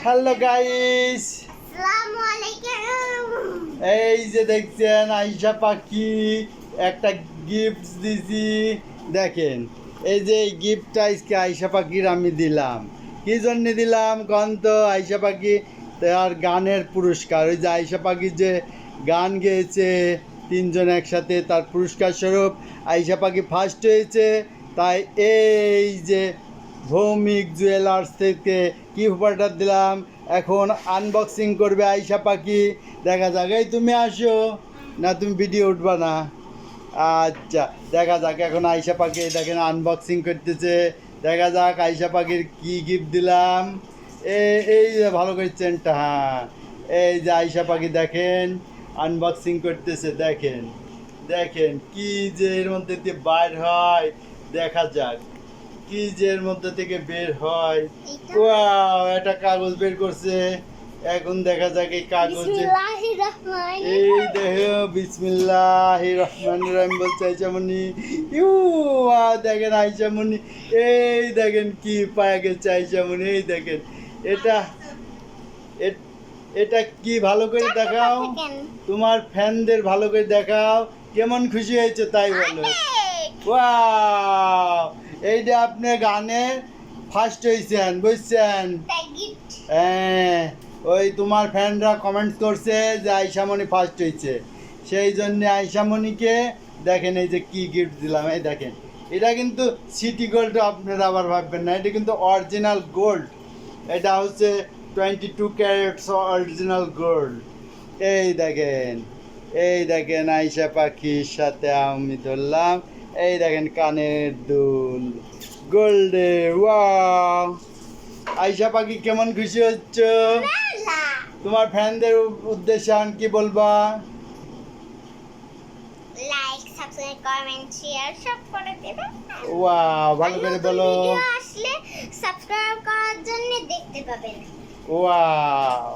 Hello guys, আসসালামু আলাইকুম। এই যে দেখছেন আইসা পাখি একটা গিফট দিছি। দেখেন এই যে এই গিফটটা আজকে আইসা পাখির আমি দিলাম। কি জন্য দিলাম গন্ত? আইসা পাখি তার গানের পুরস্কার। ওই যে আইসা পাখি যে গান গেয়েছে তিনজন একসাথে, তার পুরস্কার স্বরূপ আইসা পাখি ফার্স্ট হয়েছে। তাই এই যে ভৌমিক জুয়েলার্স থেকে গিফটটা দিলাম। এখন আনবক্সিং করবে আইসা পাখি, দেখা যাক। এই তুমি আসো না, তুমি ভিডিও উঠবা না? আচ্ছা, দেখা যাক। এখন আইসা পাখি দেখেন আনবক্সিং করতেছে। দেখা যাক আইসা পাখির কি গিফট দিলাম। এই যে ভালো করে চেনটা, হ্যাঁ, এই যে আইসা পাখি দেখেন আনবক্সিং করতেছে। দেখেন দেখেন কি যে এর মধ্যে দিয়ে বাইর হয়, দেখা যাক কি যে এর মধ্যে থেকে বের হয়। ওয়াও, একটা কাগজ বের করছে। এখন দেখা যাক এই কাগজে বিসমিল্লাহির রহমানির এই রহিম। দেখো বিসমিল্লাহির রহমানির রহিম বলছে আইসামনি। ইউ দেখেন আইসামনি, এই দেখেন কি পায়ে গেছে আইসামনি। এই দেখেন এটা এটা কি, ভালো করে দেখাও, তোমার ফ্যানদের ভালো করে দেখাও কেমন খুশি হয়েছে তাই বলো। ওয়াও, এইটা আপনি গানে ফার্স্ট হয়েছেন, বুঝছেন? হ্যাঁ, ওই তোমার ফ্যানরা কমেন্টস করছে যে আইসামণি ফার্স্ট হয়েছে, সেই জন্যে আইসামণিকে দেখেন এই যে কি গিফট দিলাম। এই দেখেন এটা কিন্তু সিটি গোল্ড, আপনারা আবার ভাববেন না, এটা কিন্তু অরিজিনাল গোল্ড। এটা হচ্ছে 22 ক্যারেটস অরিজিনাল গোল্ড। এই দেখেন, এই দেখেন আইসা পাখির সাথে আমি ধরলাম। এই দেখেন কানের দুল গোল্ডে। ওয়াও, আইসা পাখি কেমন খুশি হচ্ছ? তোমার ফ্যানদের উদ্দেশ্যে আর কি বলবা? লাইক, সাবস্ক্রাইব, কমেন্ট, শেয়ার সব করে দেবেন। ওয়াও, ভালো করে বলো। ভিডিও আসলে সাবস্ক্রাইব করার জন্য দেখতে পাবেন। ওয়াও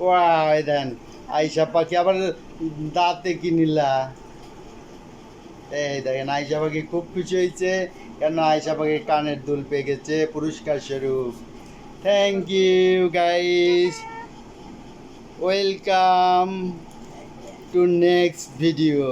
ওয়াও, এই দেন আইসা পাখি আবার দাঁতে কি নিলা। এই দেখেন আইসা পাখি খুব খুশি হয়েছে, কেন আইসা পাখি কানের দুল পেয়ে গেছে পুরস্কার স্বরূপ। Thank you guys, welcome to next video.